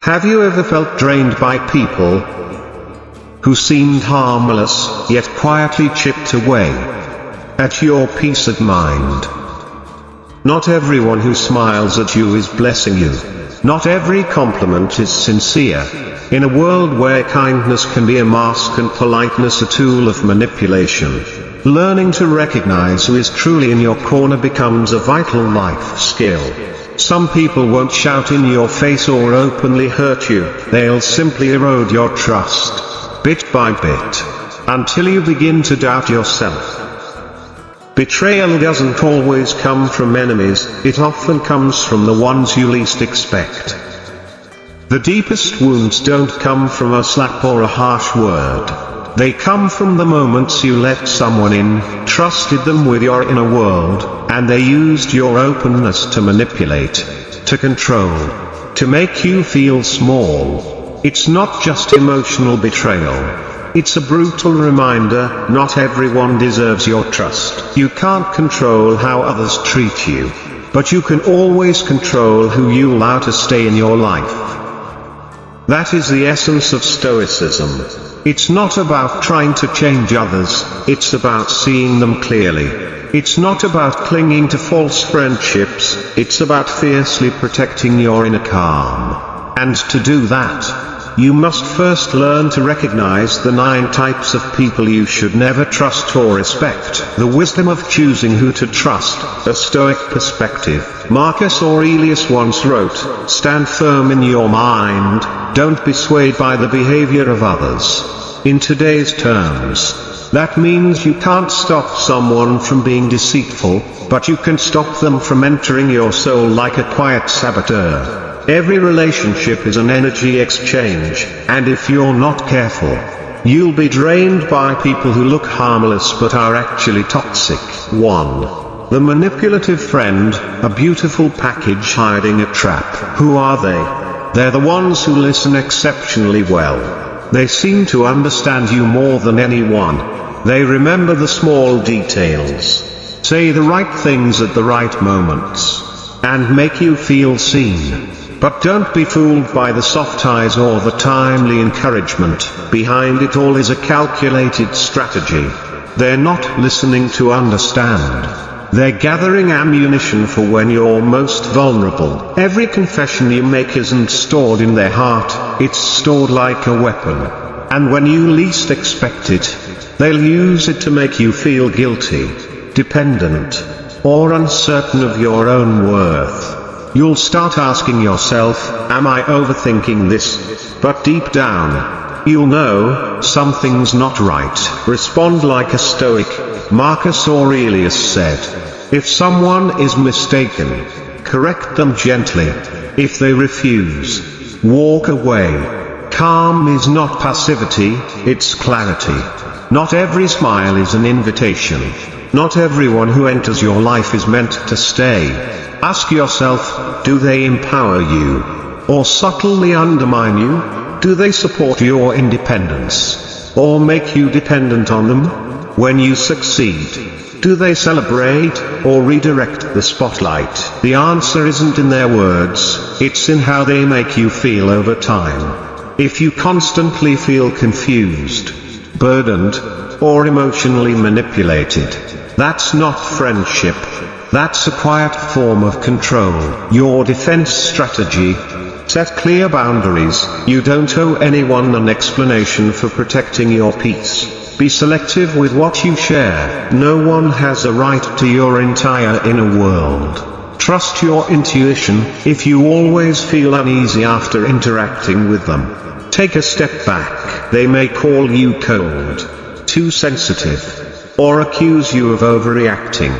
Have you ever felt drained by people who seemed harmless, yet quietly chipped away at your peace of mind? Not everyone who smiles at you is blessing you. Not every compliment is sincere. In a world where kindness can be a mask and politeness a tool of manipulation, learning to recognize who is truly in your corner becomes a vital life skill. Some people won't shout in your face or openly hurt you, they'll simply erode your trust, bit by bit, until you begin to doubt yourself. Betrayal doesn't always come from enemies, it often comes from the ones you least expect. The deepest wounds don't come from a slap or a harsh word. They come from the moments you let someone in, trusted them with your inner world, and they used your openness to manipulate, to control, to make you feel small. It's not just emotional betrayal. It's a brutal reminder, not everyone deserves your trust. You can't control how others treat you, but you can always control who you allow to stay in your life. That is the essence of Stoicism. It's not about trying to change others, it's about seeing them clearly. It's not about clinging to false friendships, it's about fiercely protecting your inner calm. And to do that, you must first learn to recognize the 9 types of people you should never trust or respect. The wisdom of choosing who to trust, a Stoic perspective. Marcus Aurelius once wrote, "Stand firm in your mind, don't be swayed by the behavior of others." In today's terms, that means you can't stop someone from being deceitful, but you can stop them from entering your soul like a quiet saboteur. Every relationship is an energy exchange, and if you're not careful, you'll be drained by people who look harmless but are actually toxic. 1. The manipulative friend, a beautiful package hiding a trap. Who are they? They're the ones who listen exceptionally well. They seem to understand you more than anyone. They remember the small details, say the right things at the right moments, and make you feel seen. But don't be fooled by the soft eyes or the timely encouragement. Behind it all is a calculated strategy. They're not listening to understand. They're gathering ammunition for when you're most vulnerable. Every confession you make isn't stored in their heart, it's stored like a weapon. And when you least expect it, they'll use it to make you feel guilty, dependent, or uncertain of your own worth. You'll start asking yourself, am I overthinking this? But deep down, you'll know, something's not right. Respond like a Stoic. Marcus Aurelius said, if someone is mistaken, correct them gently. If they refuse, walk away. Calm is not passivity, it's clarity. Not every smile is an invitation. Not everyone who enters your life is meant to stay. Ask yourself, do they empower you, or subtly undermine you? Do they support your independence, or make you dependent on them? When you succeed, do they celebrate, or redirect the spotlight? The answer isn't in their words, it's in how they make you feel over time. If you constantly feel confused, burdened, or emotionally manipulated, that's not friendship. That's a quiet form of control. Your defense strategy: set clear boundaries. You don't owe anyone an explanation for protecting your peace. Be selective with what you share. No one has a right to your entire inner world. Trust your intuition. If you always feel uneasy after interacting with them, take a step back. They may call you cold, too sensitive, or accuse you of overreacting.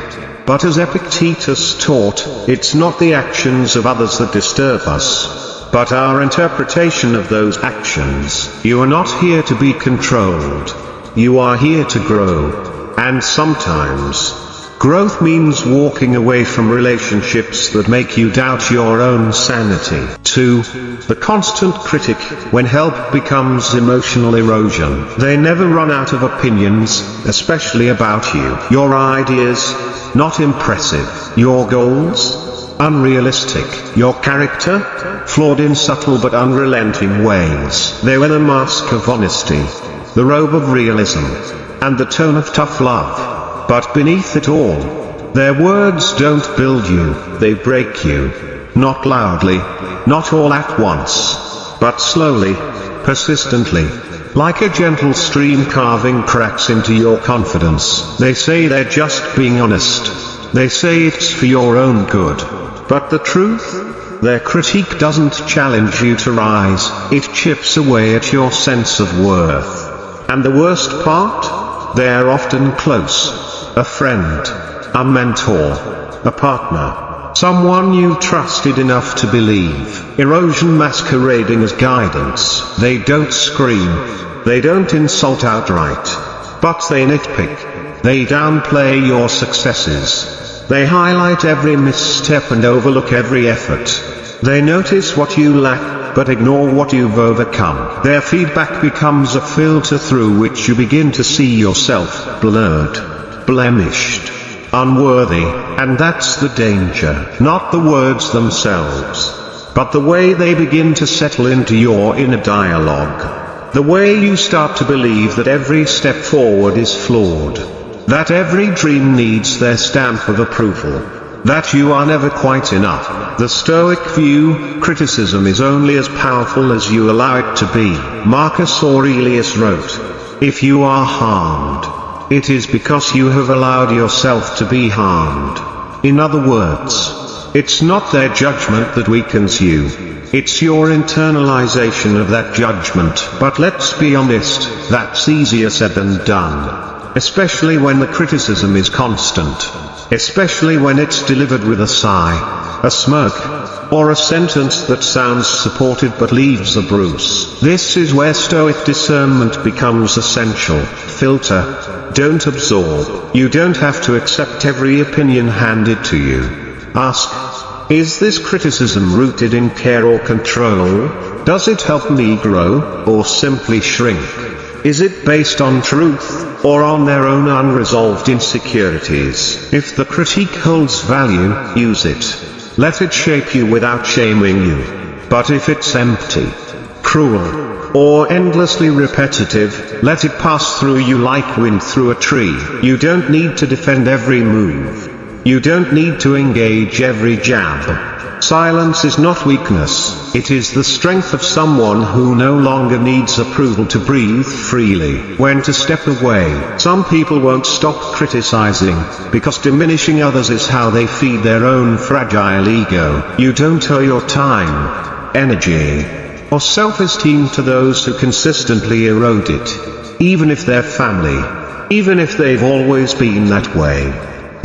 But as Epictetus taught, it's not the actions of others that disturb us, but our interpretation of those actions. You are not here to be controlled. You are here to grow. And sometimes, growth means walking away from relationships that make you doubt your own sanity. 2. The constant critic. When help becomes emotional erosion. They never run out of opinions, especially about you. Your ideas, not impressive. Your goals, unrealistic. Your character, flawed in subtle but unrelenting ways. They wear the mask of honesty, the robe of realism, and the tone of tough love. But beneath it all, their words don't build you, they break you. Not loudly, not all at once, but slowly, persistently, like a gentle stream carving cracks into your confidence. They say they're just being honest. They say it's for your own good. But the truth? Their critique doesn't challenge you to rise, it chips away at your sense of worth. And the worst part? They're often close. A friend, a mentor, a partner, someone you trusted enough to believe. Erosion masquerading as guidance. They don't scream, they don't insult outright, but they nitpick. They downplay your successes. They highlight every misstep and overlook every effort. They notice what you lack, but ignore what you've overcome. Their feedback becomes a filter through which you begin to see yourself blurred, blemished, unworthy, and that's the danger. Not the words themselves, but the way they begin to settle into your inner dialogue. The way you start to believe that every step forward is flawed. That every dream needs their stamp of approval. That you are never quite enough. The Stoic view, criticism is only as powerful as you allow it to be. Marcus Aurelius wrote, "If you are harmed, it is because you have allowed yourself to be harmed." In other words, it's not their judgment that weakens you. It's your internalization of that judgment. But let's be honest, that's easier said than done. Especially when the criticism is constant. Especially when it's delivered with a sigh, a smirk, or a sentence that sounds supported but leaves a bruise. This is where Stoic discernment becomes essential. Filter. Don't absorb. You don't have to accept every opinion handed to you. Ask, is this criticism rooted in care or control? Does it help me grow, or simply shrink? Is it based on truth, or on their own unresolved insecurities? If the critique holds value, use it. Let it shape you without shaming you. But if it's empty, cruel, or endlessly repetitive, let it pass through you like wind through a tree. You don't need to defend every move. You don't need to engage every jab. Silence is not weakness, it is the strength of someone who no longer needs approval to breathe freely. When to step away. Some people won't stop criticizing, because diminishing others is how they feed their own fragile ego. You don't owe your time, energy, or self-esteem to those who consistently erode it. Even if they're family. Even if they've always been that way.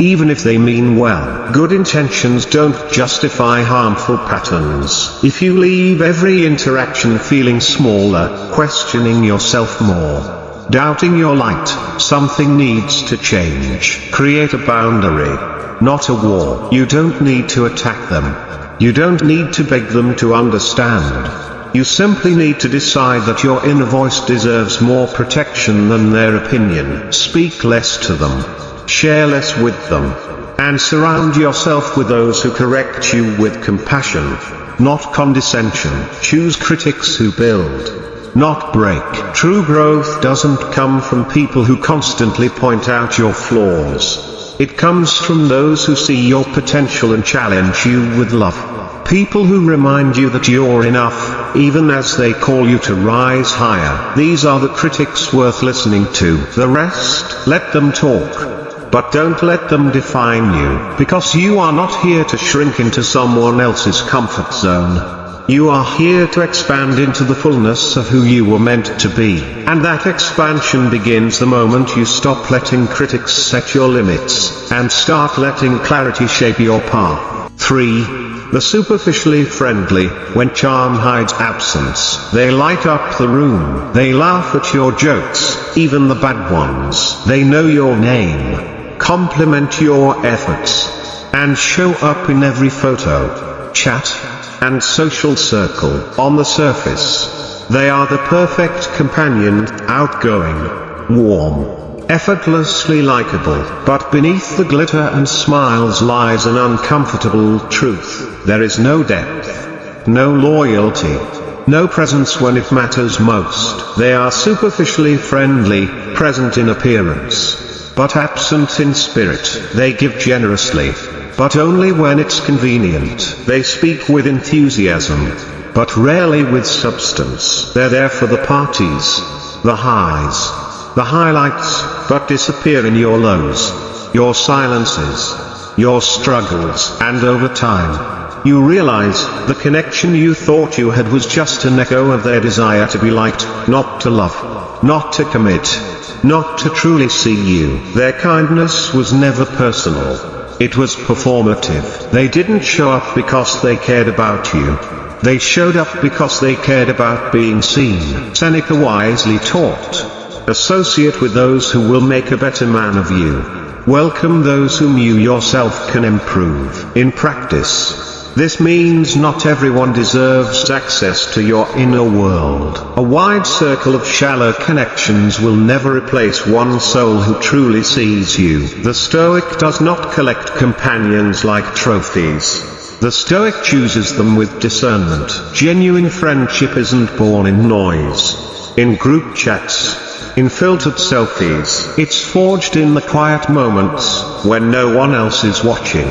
Even if they mean well. Good intentions don't justify harmful patterns. If you leave every interaction feeling smaller, questioning yourself more, doubting your light, something needs to change. Create a boundary, not a wall. You don't need to attack them. You don't need to beg them to understand. You simply need to decide that your inner voice deserves more protection than their opinion. Speak less to them. Share less with them. And surround yourself with those who correct you with compassion, not condescension. Choose critics who build, not break. True growth doesn't come from people who constantly point out your flaws. It comes from those who see your potential and challenge you with love. People who remind you that you're enough, even as they call you to rise higher. These are the critics worth listening to. The rest, let them talk. But don't let them define you, because you are not here to shrink into someone else's comfort zone. You are here to expand into the fullness of who you were meant to be. And that expansion begins the moment you stop letting critics set your limits, and start letting clarity shape your path. 3. The superficially friendly. When charm hides absence, they light up the room. They laugh at your jokes, even the bad ones. They know your name, compliment your efforts, and show up in every photo, chat, and social circle. On the surface, they are the perfect companion, outgoing, warm, effortlessly likable. But beneath the glitter and smiles lies an uncomfortable truth. There is no depth, no loyalty, no presence when it matters most. They are superficially friendly, present in appearance, but absent in spirit. They give generously, but only when it's convenient. They speak with enthusiasm, but rarely with substance. They're there for the parties, the highs, the highlights, but disappear in your lows, your silences, your struggles. And over time, you realize the connection you thought you had was just an echo of their desire to be liked, not to love, not to commit, not to truly see you. Their kindness was never personal. It was performative. They didn't show up because they cared about you. They showed up because they cared about being seen. Seneca wisely taught, associate with those who will make a better man of you. Welcome those whom you yourself can improve. In practice, this means not everyone deserves access to your inner world. A wide circle of shallow connections will never replace one soul who truly sees you. The Stoic does not collect companions like trophies. The Stoic chooses them with discernment. Genuine friendship isn't born in noise, in group chats, in filtered selfies. It's forged in the quiet moments, when no one else is watching.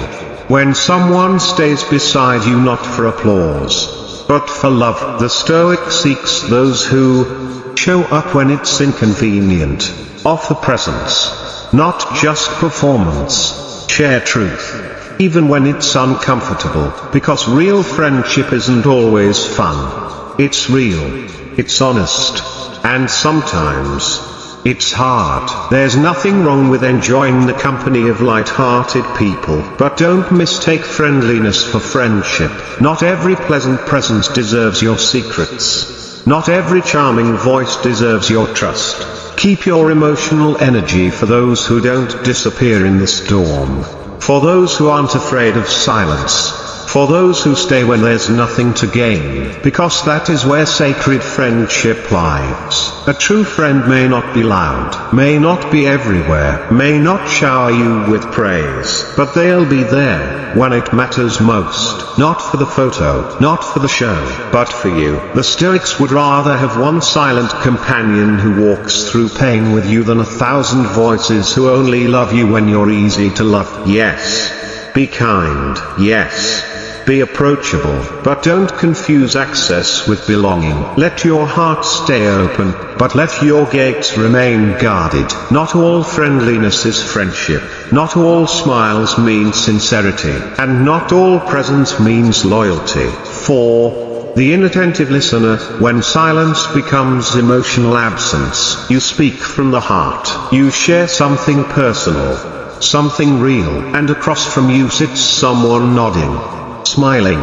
When someone stays beside you not for applause, but for love. The Stoic seeks those who show up when it's inconvenient, offer presence, not just performance, share truth, even when it's uncomfortable, because real friendship isn't always fun. It's real, it's honest, and sometimes it's hard. There's nothing wrong with enjoying the company of light-hearted people, but don't mistake friendliness for friendship. Not every pleasant presence deserves your secrets. Not every charming voice deserves your trust. Keep your emotional energy for those who don't disappear in the storm. For those who aren't afraid of silence. For those who stay when there's nothing to gain. Because that is where sacred friendship lies. A true friend may not be loud, may not be everywhere, may not shower you with praise, but they'll be there when it matters most. Not for the photo, not for the show, but for you. The Stoics would rather have one silent companion who walks through pain with you than 1,000 voices who only love you when you're easy to love. Yes. Be kind. Yes. Be approachable, but don't confuse access with belonging. Let your heart stay open, but let your gates remain guarded. Not all friendliness is friendship. Not all smiles mean sincerity. And not all presence means loyalty. For the inattentive listener, when silence becomes emotional absence, you speak from the heart. You share something personal, something real, and across from you sits someone nodding, smiling,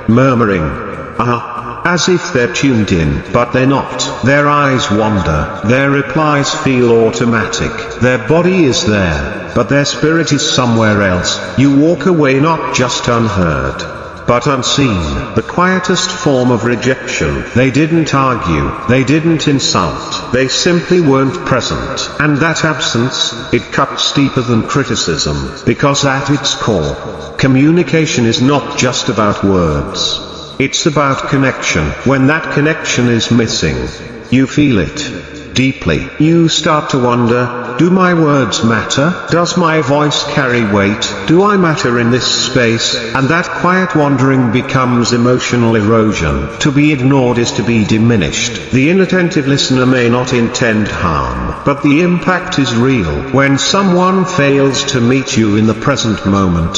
murmuring, as if they're tuned in, but they're not. Their eyes wander, their replies feel automatic, their body is there, but their spirit is somewhere else. You walk away not just unheard, but unseen. The quietest form of rejection. They didn't argue, they didn't insult, they simply weren't present. And that absence, it cuts deeper than criticism, because at its core, communication is not just about words. It's about connection. When that connection is missing, you feel it deeply. You start to wonder, do my words matter? Does my voice carry weight? Do I matter in this space? And that quiet wandering becomes emotional erosion. To be ignored is to be diminished. The inattentive listener may not intend harm, but the impact is real. When someone fails to meet you in the present moment,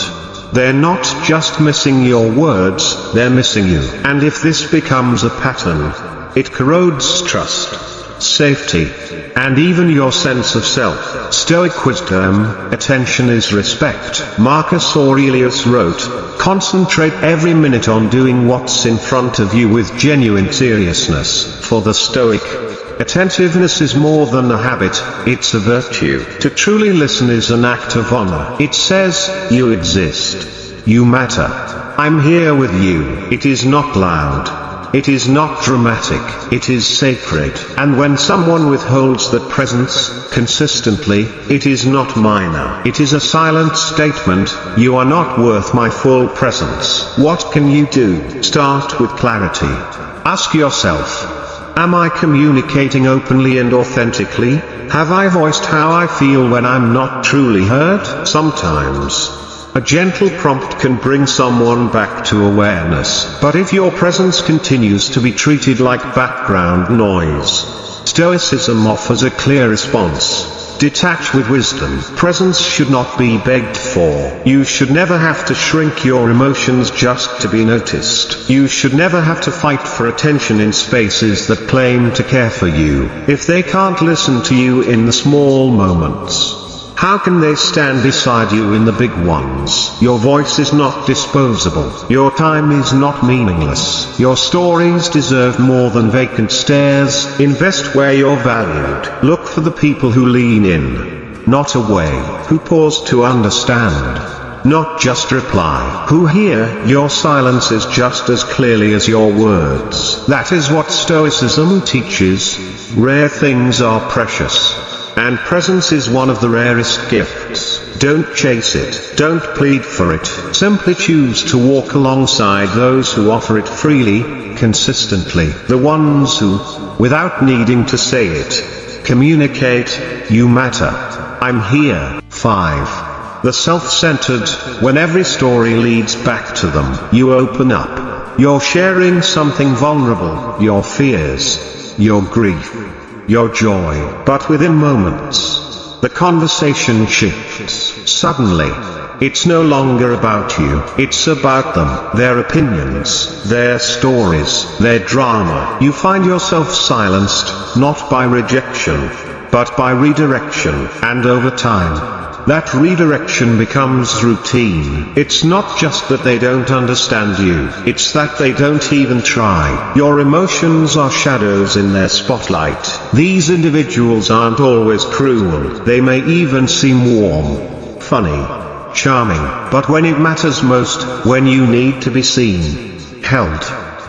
they're not just missing your words, they're missing you. And if this becomes a pattern, it corrodes trust, safety, and even your sense of self. Stoic wisdom, attention is respect. Marcus Aurelius wrote, concentrate every minute on doing what's in front of you with genuine seriousness. For the Stoic, attentiveness is more than a habit, it's a virtue. To truly listen is an act of honor. It says, you exist. You matter. I'm here with you. It is not loud. It is not dramatic, it is sacred. And when someone withholds that presence, consistently, it is not minor. It is a silent statement: you are not worth my full presence. What can you do? Start with clarity. Ask yourself, am I communicating openly and authentically? Have I voiced how I feel when I'm not truly heard? Sometimes, a gentle prompt can bring someone back to awareness. But if your presence continues to be treated like background noise, Stoicism offers a clear response. Detach with wisdom. Presence should not be begged for. You should never have to shrink your emotions just to be noticed. You should never have to fight for attention in spaces that claim to care for you. If they can't listen to you in the small moments, how can they stand beside you in the big ones? Your voice is not disposable. Your time is not meaningless. Your stories deserve more than vacant stares. Invest where you're valued. Look for the people who lean in, not away, who pause to understand, not just reply, who hear your silences just as clearly as your words. That is what Stoicism teaches. Rare things are precious, and presence is one of the rarest gifts. Don't chase it. Don't plead for it. Simply choose to walk alongside those who offer it freely, consistently. The ones who, without needing to say it, communicate, you matter. I'm here. 5. The self-centered. When every story leads back to them, you open up. You're sharing something vulnerable, your fears, your grief, your joy. But within moments, the conversation shifts. Suddenly, it's no longer about you, it's about them, their opinions, their stories, their drama. You find yourself silenced, not by rejection, but by redirection. And over time, that redirection becomes routine. It's not just that they don't understand you, it's that they don't even try. Your emotions are shadows in their spotlight. These individuals aren't always cruel. They may even seem warm, funny, charming. But when it matters most, when you need to be seen, held,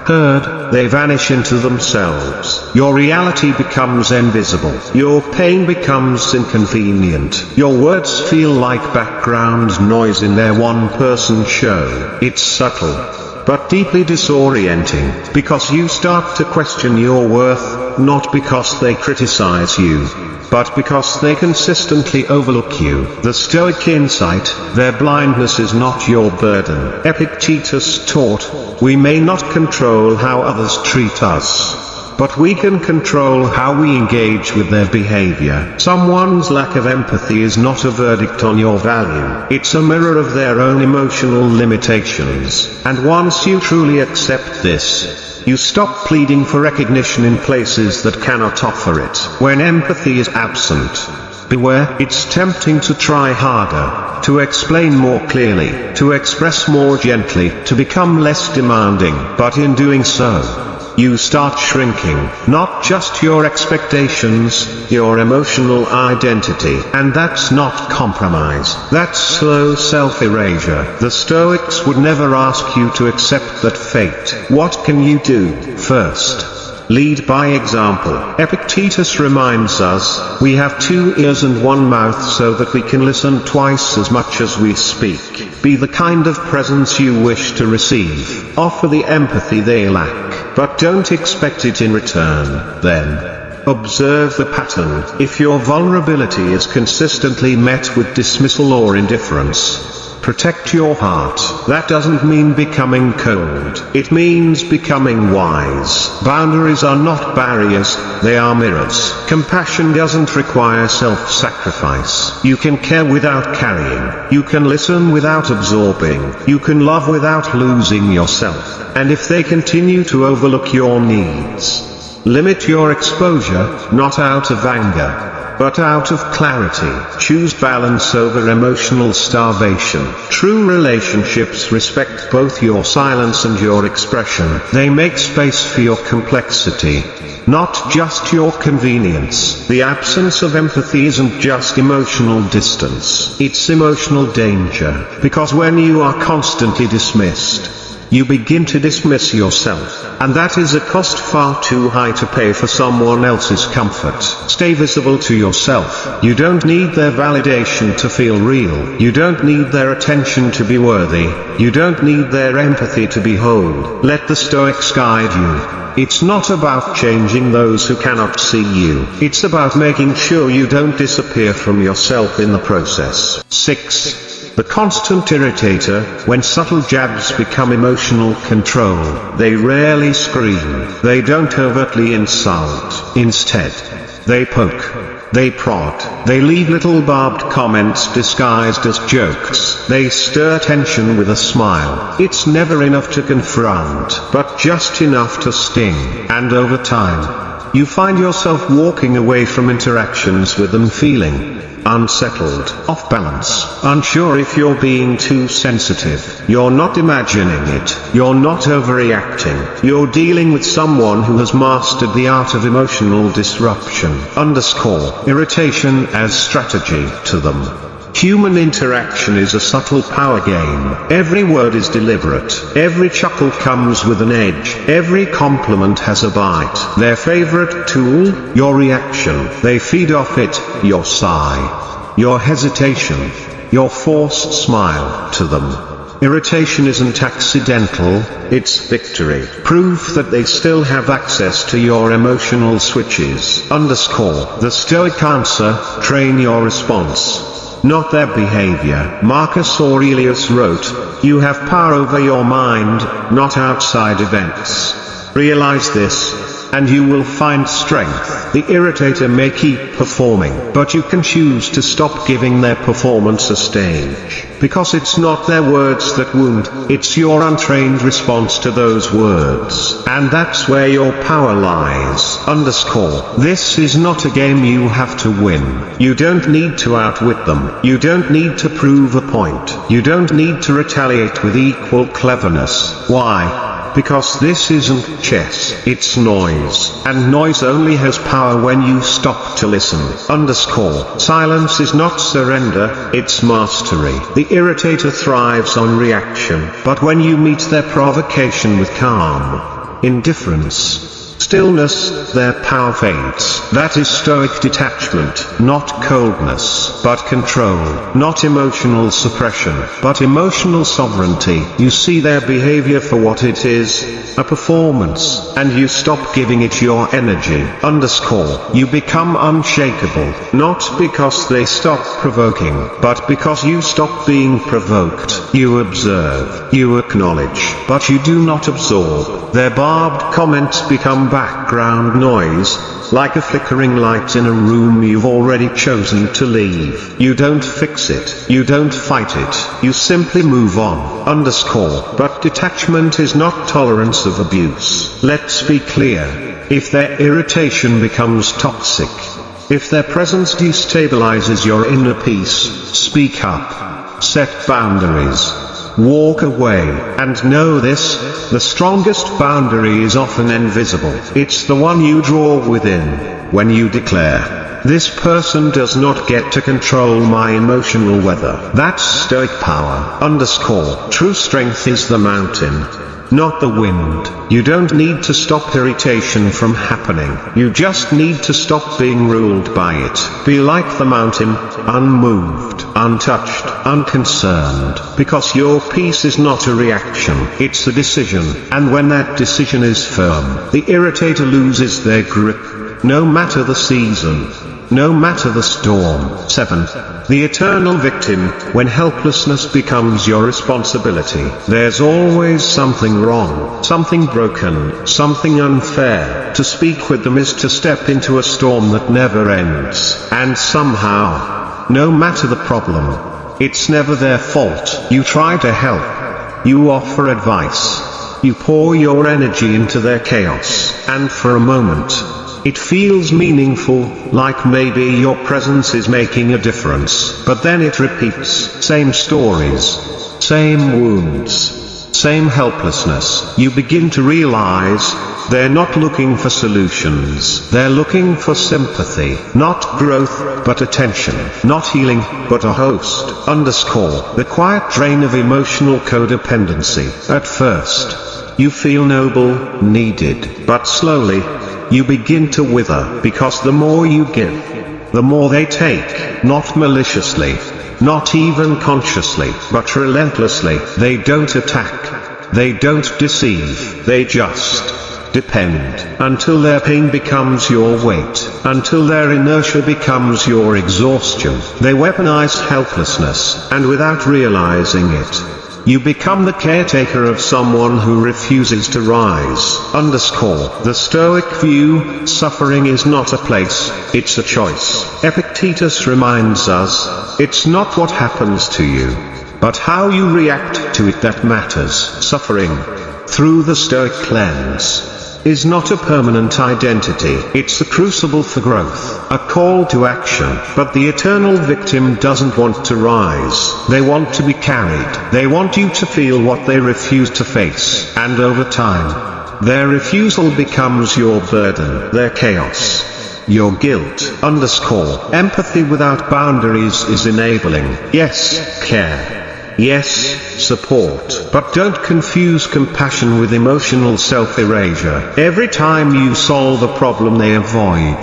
heard, they vanish into themselves. Your reality becomes invisible. Your pain becomes inconvenient. Your words feel like background noise in their one-person show. It's subtle, but deeply disorienting, because you start to question your worth, not because they criticize you, but because they consistently overlook you. The Stoic insight: their blindness is not your burden. Epictetus taught, we may not control how others treat us, but we can control how we engage with their behavior. Someone's lack of empathy is not a verdict on your value. It's a mirror of their own emotional limitations. And once you truly accept this, you stop pleading for recognition in places that cannot offer it. When empathy is absent, beware. It's tempting to try harder, to explain more clearly, to express more gently, to become less demanding. But in doing so, you start shrinking, not just your expectations, your emotional identity. And that's not compromise. That's slow self-erasure. The Stoics would never ask you to accept that fate. What can you do? First, lead by example. Epictetus reminds us, we have 2 ears and 1 mouth so that we can listen twice as much as we speak. Be the kind of presence you wish to receive. Offer the empathy they lack, but don't expect it in return. Then, observe the pattern. If your vulnerability is consistently met with dismissal or indifference, protect your heart. That doesn't mean becoming cold. It means becoming wise. Boundaries are not barriers, they are mirrors. Compassion doesn't require self-sacrifice. You can care without carrying. You can listen without absorbing. You can love without losing yourself. And if they continue to overlook your needs, limit your exposure, not out of anger, but out of clarity. Choose balance over emotional starvation. True relationships respect both your silence and your expression. They make space for your complexity, not just your convenience. The absence of empathy isn't just emotional distance, it's emotional danger. Because when you are constantly dismissed, You begin to dismiss yourself, and that is a cost far too high to pay for someone else's comfort. Stay visible to yourself. You don't need their validation to feel real. You don't need their attention to be worthy. You don't need their empathy to be whole. Let the Stoics guide you. It's not about changing those who cannot see you. It's about making sure you don't disappear from yourself in the process. 6. The constant irritator. When subtle jabs become emotional control, they rarely scream. They don't overtly insult. Instead, they poke. They prod. They leave little barbed comments disguised as jokes. They stir tension with a smile. It's never enough to confront, but just enough to sting. And over time, you find yourself walking away from interactions with them feeling unsettled, off balance, unsure if you're being too sensitive. You're not imagining it. You're not overreacting. You're dealing with someone who has mastered the art of emotional disruption. Irritation as strategy to them. Human interaction is a subtle power game. Every word is deliberate. Every chuckle comes with an edge. Every compliment has a bite. Their favorite tool, your reaction. They feed off it, your sigh, your hesitation, your forced smile to them. Irritation isn't accidental, it's victory. Proof that they still have access to your emotional switches. The Stoic answer, train your response, not their behavior. Marcus Aurelius wrote, "You have power over your mind, not outside events." Realize this, and you will find strength. The irritator may keep performing, but you can choose to stop giving their performance a stage. Because it's not their words that wound, it's your untrained response to those words. And that's where your power lies. This is not a game you have to win. You don't need to outwit them. You don't need to prove a point. You don't need to retaliate with equal cleverness. Why? Because this isn't chess, it's noise. And noise only has power when you stop to listen. Silence is not surrender, it's mastery. The irritator thrives on reaction, but when you meet their provocation with calm, indifference, stillness, their power fades. That is Stoic detachment, not coldness, but control, not emotional suppression, but emotional sovereignty. You see their behavior for what it is, a performance, and you stop giving it your energy. You become unshakable, not because they stop provoking, but because you stop being provoked. You observe, you acknowledge, but you do not absorb. Their barbed comments become background noise, like a flickering light in a room you've already chosen to leave. You don't fix it. You don't fight it. You simply move on. But detachment is not tolerance of abuse. Let's be clear. If their irritation becomes toxic, if their presence destabilizes your inner peace, speak up. Set boundaries. Walk away, and know this, the strongest boundary is often invisible. It's the one you draw within, when you declare, "This person does not get to control my emotional weather." That's Stoic power. True strength is the mountain, not the wind. You don't need to stop irritation from happening. You just need to stop being ruled by it. Be like the mountain, unmoved, untouched, unconcerned, because your peace is not a reaction, it's a decision, and when that decision is firm, the irritator loses their grip, no matter the season, no matter the storm. 7. The eternal victim. When helplessness becomes your responsibility, there's always something wrong, something broken, something unfair. To speak with them is to step into a storm that never ends. And somehow, no matter the problem, it's never their fault. You try to help. You offer advice. You pour your energy into their chaos. And for a moment, it feels meaningful, like maybe your presence is making a difference. But then it repeats. Same stories. Same wounds. same helplessness. You begin to realize, they're not looking for solutions, they're looking for sympathy, not growth, but attention, not healing, but a host. The quiet drain of emotional codependency. At first, you feel noble, needed, but slowly, you begin to wither, because the more you give, the more they take, not maliciously, not even consciously, but relentlessly. They don't attack, they don't deceive, they just depend, until their pain becomes your weight, until their inertia becomes your exhaustion. They weaponize helplessness, and without realizing it, you become the caretaker of someone who refuses to rise. The Stoic view, suffering is not a place, it's a choice. Epictetus reminds us, it's not what happens to you, but how you react to it that matters. Suffering, through the Stoic lens, is not a permanent identity. It's a crucible for growth, a call to action. But the eternal victim doesn't want to rise. They want to be carried. They want you to feel what they refuse to face. And over time, their refusal becomes your burden, their chaos, your guilt. Empathy without boundaries is enabling. Yes, care. Yes, support. But don't confuse compassion with emotional self-erasure. Every time you solve a problem they avoid,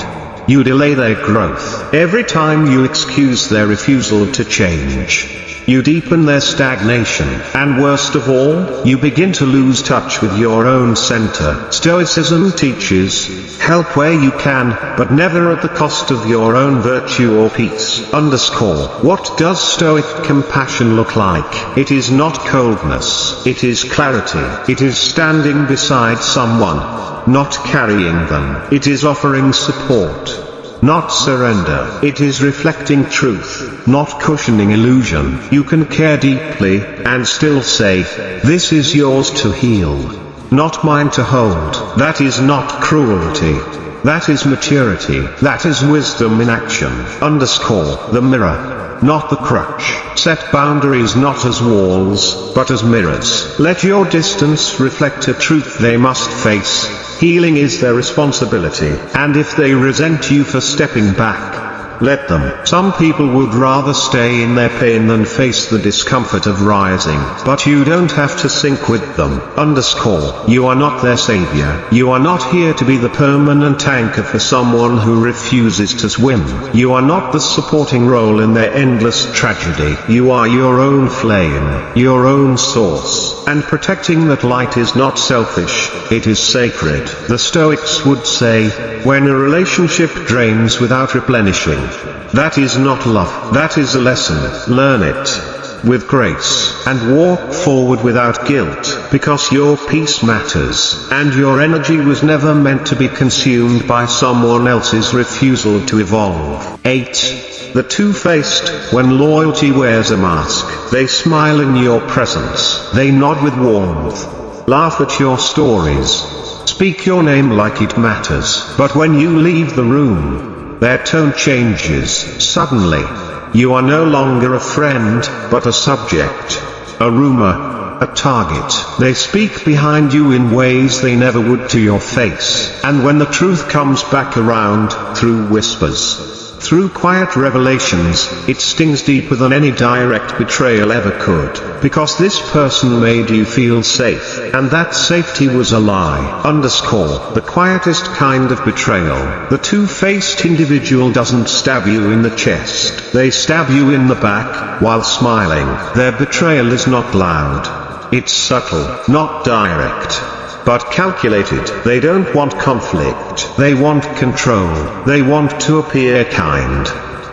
you delay their growth. Every time you excuse their refusal to change, you deepen their stagnation. And worst of all, you begin to lose touch with your own center. Stoicism teaches, help where you can, but never at the cost of your own virtue or peace. What does Stoic compassion look like? It is not coldness. It is clarity. It is standing beside someone, not carrying them. It is offering support, not surrender. It is reflecting truth, not cushioning illusion. You can care deeply, and still say, this is yours to heal, not mine to hold. That is not cruelty. That is maturity. That is wisdom in action. The mirror, not the crutch. Set boundaries not as walls, but as mirrors. Let your distance reflect a truth they must face. Healing is their responsibility, and if they resent you for stepping back, let them. Some people would rather stay in their pain than face the discomfort of rising. But you don't have to sink with them. You are not their savior. You are not here to be the permanent anchor for someone who refuses to swim. You are not the supporting role in their endless tragedy. You are your own flame, your own source. And protecting that light is not selfish, it is sacred. The Stoics would say, when a relationship drains without replenishing, that is not love, that is a lesson. Learn it with grace, and walk forward without guilt, because your peace matters, and your energy was never meant to be consumed by someone else's refusal to evolve. 8. The two-faced, when loyalty wears a mask, they smile in your presence, they nod with warmth, laugh at your stories, speak your name like it matters. But when you leave the room, their tone changes. Suddenly, you are no longer a friend, but a subject, a rumor, a target. They speak behind you in ways they never would to your face. And when the truth comes back around, through whispers, through quiet revelations, it stings deeper than any direct betrayal ever could. Because this person made you feel safe, and that safety was a lie. The quietest kind of betrayal. The two-faced individual doesn't stab you in the chest. They stab you in the back, while smiling. Their betrayal is not loud. It's subtle, not direct, but calculated. They don't want conflict. They want control. They want to appear kind,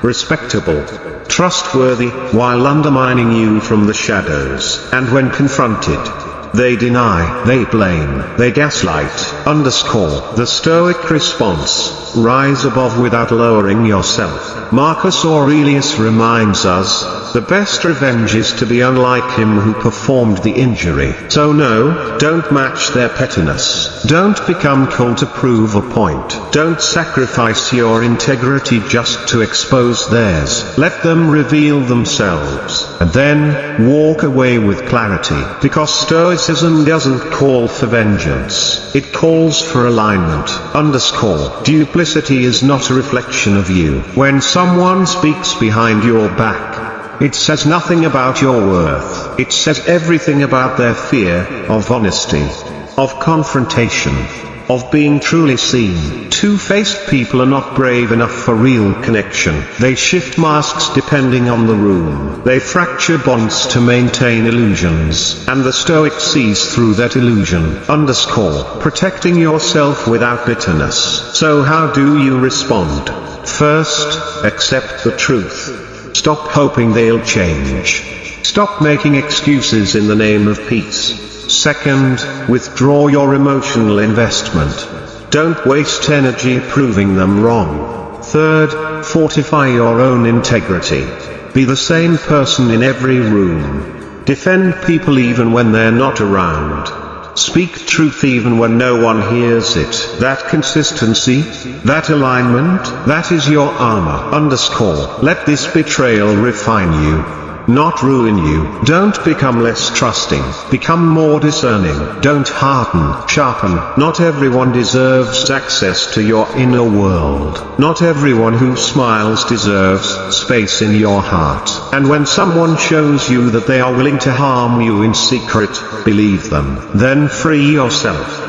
respectable, trustworthy, while undermining you from the shadows. And when confronted, they deny, they blame, they gaslight. The Stoic response, rise above without lowering yourself. Marcus Aurelius reminds us, the best revenge is to be unlike him who performed the injury. So no, don't match their pettiness. Don't become cold to prove a point. Don't sacrifice your integrity just to expose theirs. Let them reveal themselves, and then walk away with clarity. Because Stoicism Stoicism doesn't call for vengeance, it calls for alignment. Duplicity is not a reflection of you. When someone speaks behind your back, it says nothing about your worth. It says everything about their fear of honesty, of confrontation, of being truly seen. Two-faced people are not brave enough for real connection. They shift masks depending on the room. They fracture bonds to maintain illusions. And the Stoic sees through that illusion. Protecting yourself without bitterness. So how do you respond? First, accept the truth. Stop hoping they'll change. Stop making excuses in the name of peace. Second, withdraw your emotional investment. Don't waste energy proving them wrong. Third, fortify your own integrity. Be the same person in every room. Defend people even when they're not around. Speak truth even when no one hears it. That consistency, that alignment, that is your armor. Let this betrayal refine you, not ruin you. Don't become less trusting, become more discerning. Don't harden, sharpen. Not everyone deserves access to your inner world. Not everyone who smiles deserves space in your heart. And when someone shows you that they are willing to harm you in secret, believe them. Then free yourself.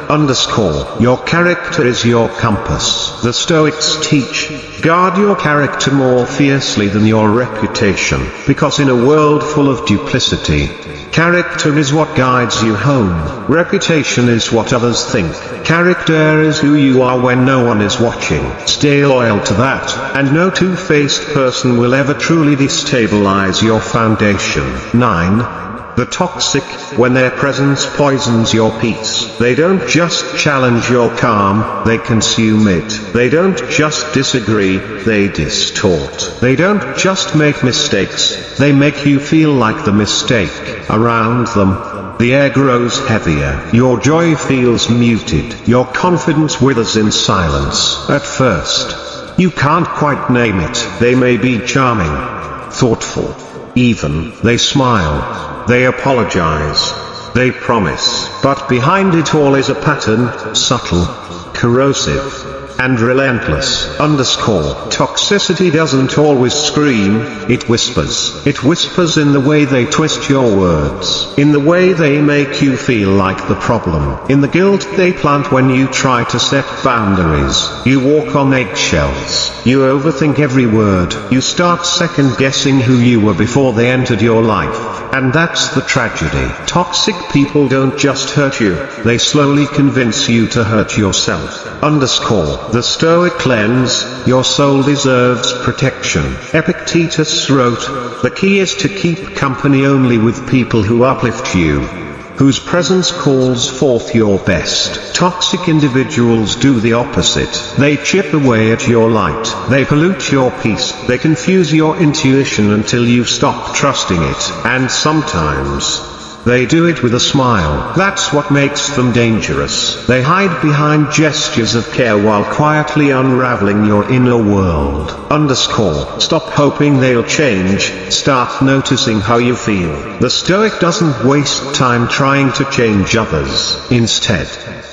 Your character is your compass. The Stoics teach, guard your character more fiercely than your reputation, because in a world full of duplicity, character is what guides you home. Reputation is what others think. Character is who you are when no one is watching. Stay loyal to that, and no two-faced person will ever truly destabilize your foundation. 9. The toxic, when their presence poisons your peace. They don't just challenge your calm, they consume it. They don't just disagree, they distort. They don't just make mistakes, they make you feel like the mistake. Around them, the air grows heavier. Your joy feels muted. Your confidence withers in silence. At first, you can't quite name it. They may be charming, thoughtful, even. They smile. They apologize. They promise. But behind it all is a pattern, subtle, corrosive, and relentless. Toxicity doesn't always scream, it whispers. It whispers in the way they twist your words, in the way they make you feel like the problem, in the guilt they plant when you try to set boundaries. You walk on eggshells. You overthink every word. You start second guessing who you were before they entered your life. And that's the tragedy. Toxic people don't just hurt you, they slowly convince you to hurt yourself. The Stoic lens, your soul deserves protection. Epictetus wrote, the key is to keep company only with people who uplift you, whose presence calls forth your best. Toxic individuals do the opposite. They chip away at your light. They pollute your peace. They confuse your intuition until you stop trusting it. And sometimes, they do it with a smile. That's what makes them dangerous. They hide behind gestures of care while quietly unraveling your inner world. Stop hoping they'll change, start noticing how you feel. The Stoic doesn't waste time trying to change others. Instead,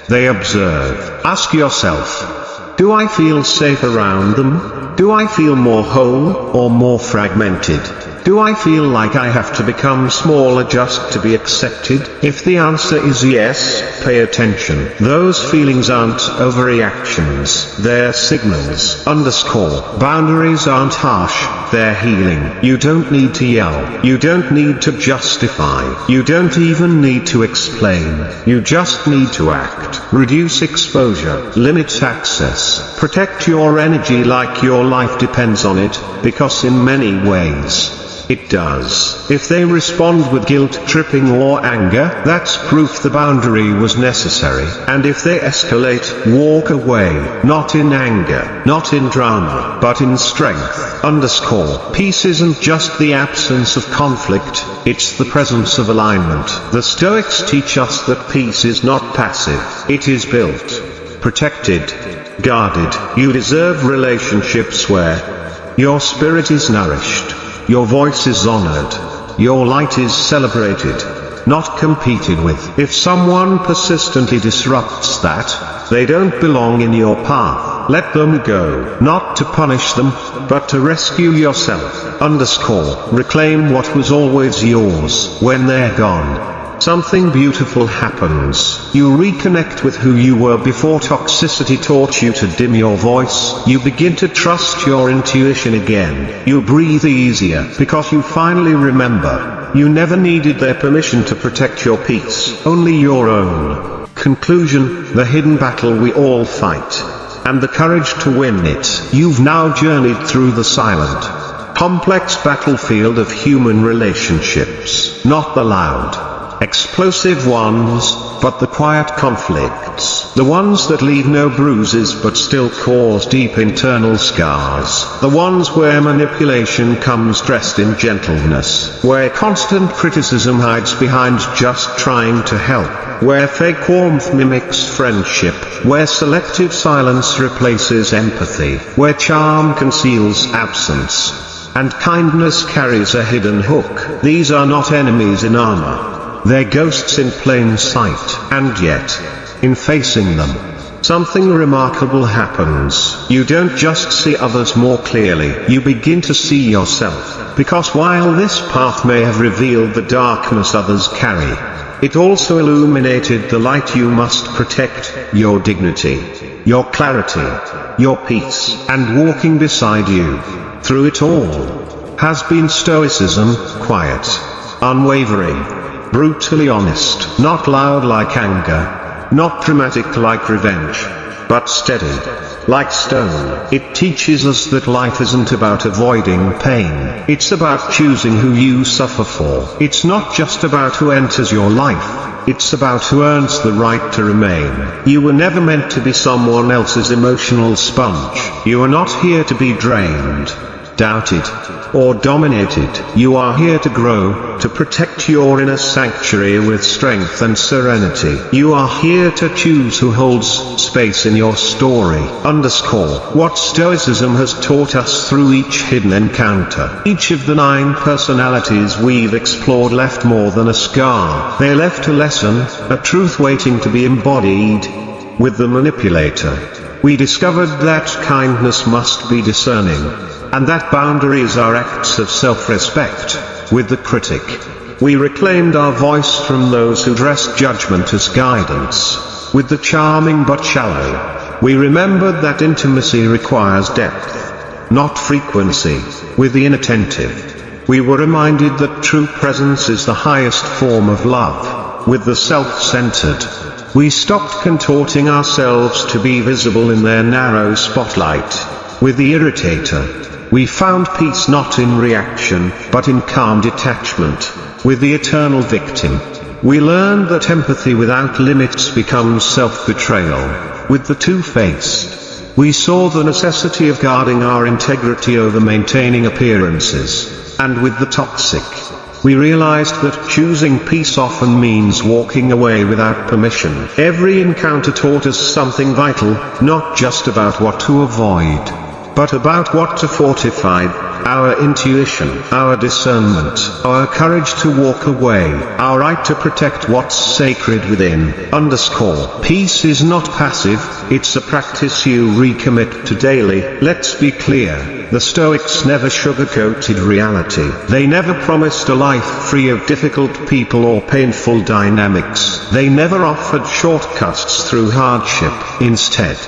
they observe. Ask yourself, do I feel safe around them? Do I feel more whole, or more fragmented? Do I feel like I have to become smaller just to be accepted? If the answer is yes, pay attention. Those feelings aren't overreactions, they're signals. Boundaries aren't harsh, they're healing. You don't need to yell. You don't need to justify. You don't even need to explain. You just need to act. Reduce exposure. Limit access. Protect your energy like your life depends on it, because in many ways, it does. If they respond with guilt tripping or anger, that's proof the boundary was necessary. And if they escalate, walk away, not in anger, not in drama, but in strength. Peace isn't just the absence of conflict, it's the presence of alignment. The Stoics teach us that peace is not passive, it is built, protected, guarded. You deserve relationships where your spirit is nourished, your voice is honored, your light is celebrated, not competed with. If someone persistently disrupts that, they don't belong in your path. Let them go, not to punish them, but to rescue yourself. Reclaim what was always yours. When they're gone, something beautiful happens. You reconnect with who you were before toxicity taught you to dim your voice. You begin to trust your intuition again. You breathe easier because you finally remember. You never needed their permission to protect your peace, only your own. Conclusion: the hidden battle we all fight, and the courage to win it. You've now journeyed through the silent, complex battlefield of human relationships. Not the loud, explosive ones, but the quiet conflicts. The ones that leave no bruises but still cause deep internal scars. The ones where manipulation comes dressed in gentleness. Where constant criticism hides behind just trying to help. Where fake warmth mimics friendship. Where selective silence replaces empathy. Where charm conceals absence, and kindness carries a hidden hook. These are not enemies in armor. They're ghosts in plain sight. And yet, in facing them, something remarkable happens. You don't just see others more clearly, you begin to see yourself. Because while this path may have revealed the darkness others carry, it also illuminated the light you must protect: your dignity, your clarity, your peace. And walking beside you, through it all, has been Stoicism, quiet, unwavering, brutally honest. Not loud like anger, not dramatic like revenge, but steady, like stone. It teaches us that life isn't about avoiding pain. It's about choosing who you suffer for. It's not just about who enters your life. It's about who earns the right to remain. You were never meant to be someone else's emotional sponge. You are not here to be drained, doubted, or dominated. You are here to grow, to protect your inner sanctuary with strength and serenity. You are here to choose who holds space in your story. What Stoicism has taught us through each hidden encounter. Each of the 9 personalities we've explored left more than a scar. They left a lesson, a truth waiting to be embodied. With the manipulator, we discovered that kindness must be discerning, and that boundaries are acts of self-respect. With the critic, we reclaimed our voice from those who dressed judgment as guidance. With the charming but shallow, we remembered that intimacy requires depth, not frequency. With the inattentive, we were reminded that true presence is the highest form of love. With the self-centered, we stopped contorting ourselves to be visible in their narrow spotlight. With the irritator, we found peace not in reaction, but in calm detachment. With the eternal victim, we learned that empathy without limits becomes self-betrayal. With the two-faced, we saw the necessity of guarding our integrity over maintaining appearances. And with the toxic, we realized that choosing peace often means walking away without permission. Every encounter taught us something vital, not just about what to avoid, but about what to fortify: our intuition, our discernment, our courage to walk away, our right to protect what's sacred within. Peace is not passive, it's a practice you recommit to daily. Let's be clear, the Stoics never sugarcoated reality. They never promised a life free of difficult people or painful dynamics. They never offered shortcuts through hardship. Instead,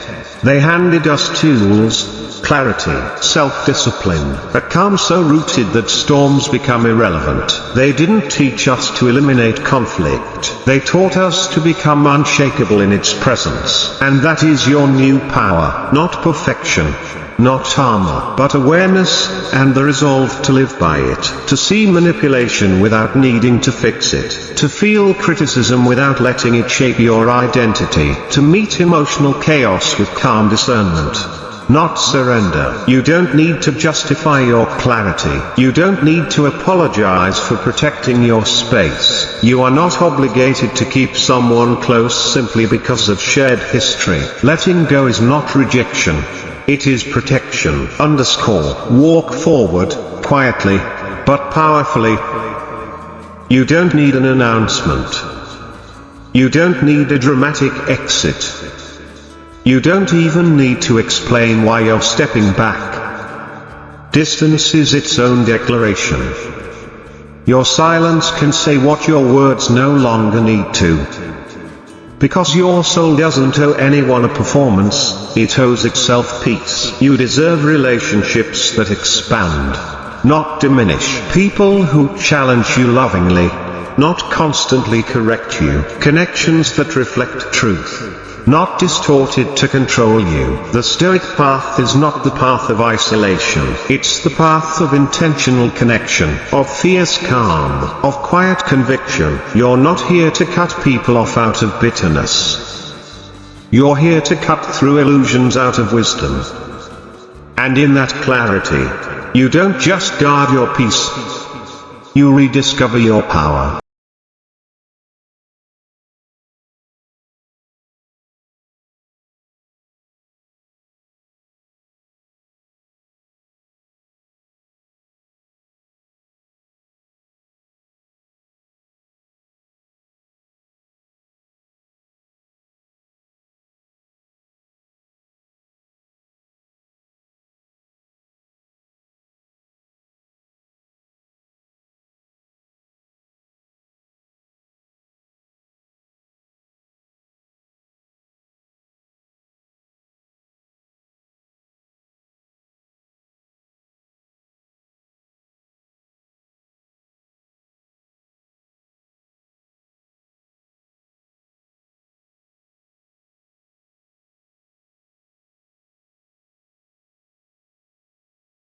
they handed us tools: clarity, self-discipline, a calm so rooted that storms become irrelevant. They didn't teach us to eliminate conflict. They taught us to become unshakable in its presence. And that is your new power. Not perfection, not armor, but awareness, and the resolve to live by it. To see manipulation without needing to fix it. To feel criticism without letting it shape your identity. To meet emotional chaos with calm discernment, not surrender. You don't need to justify your clarity. You don't need to apologize for protecting your space. You are not obligated to keep someone close simply because of shared history. Letting go is not rejection. It is protection. Walk forward, quietly, but powerfully. You don't need an announcement. You don't need a dramatic exit. You don't even need to explain why you're stepping back. Distance is its own declaration. Your silence can say what your words no longer need to. Because your soul doesn't owe anyone a performance, it owes itself peace. You deserve relationships that expand, not diminish. People who challenge you lovingly, not constantly correct you. Connections that reflect truth, not distorted to control you. The Stoic path is not the path of isolation. It's the path of intentional connection, of fierce calm, of quiet conviction. You're not here to cut people off out of bitterness. You're here to cut through illusions out of wisdom. And in that clarity, you don't just guard your peace, you rediscover your power.